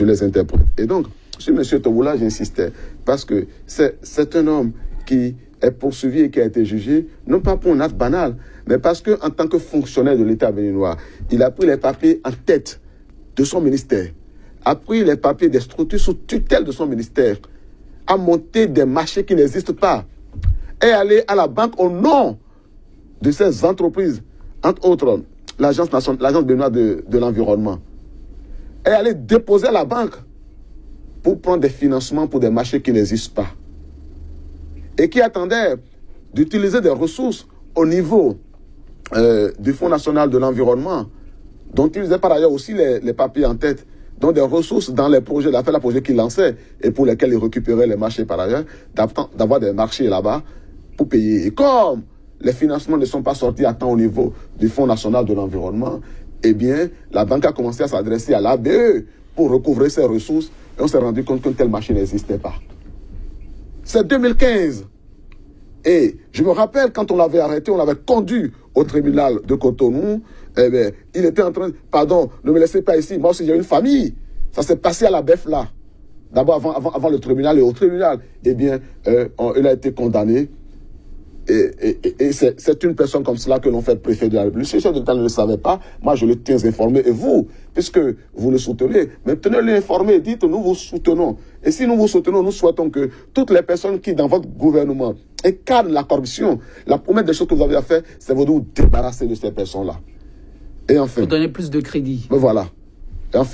je les interprète. Et donc, sur M. Toboula, j'insistais, parce que c'est un homme qui est poursuivi et qui a été jugé, non pas pour un acte banal, mais parce qu'en tant que fonctionnaire de l'État béninois, il a pris les papiers en tête de son ministère, a pris les papiers des structures sous tutelle de son ministère, a monté des marchés qui n'existent pas, est allé à la banque au nom de ces entreprises, entre autres l'agence béninoise de l'environnement, est allé déposer à la banque pour prendre des financements pour des marchés qui n'existent pas et qui attendaient d'utiliser des ressources au niveau du Fonds national de l'environnement, dont ils faisaient par ailleurs aussi les papiers en tête, dont des ressources dans les projets, l'appel à projets qu'ils lançaient et pour lesquels ils récupéraient les marchés par ailleurs, d'avoir des marchés là-bas pour payer. Et comme les financements ne sont pas sortis à temps au niveau du Fonds national de l'environnement, eh bien, la banque a commencé à s'adresser à l'ABE pour recouvrer ses ressources et on s'est rendu compte qu'un tel marché n'existait pas. C'est 2015. Et je me rappelle quand on l'avait arrêté, on l'avait conduit au tribunal de Cotonou. Eh bien, il était en train, pardon, ne me laissez pas ici, moi aussi j'ai une famille. Ça s'est passé à la BEF là. D'abord avant le tribunal et au tribunal. Eh bien, il a été condamné. Et c'est une personne comme cela que l'on fait préfet de la République. Si le chef de l'État ne le savait pas, moi je le tiens informé. Et vous, puisque vous le soutenez, mais tenez-le informé et dites nous vous soutenons. Et si nous vous soutenons, nous souhaitons que toutes les personnes qui dans votre gouvernement incarnent la corruption, la première des choses que vous avez à faire, c'est de vous débarrasser de ces personnes-là. Et enfin... Pour donner plus de crédit. Mais voilà.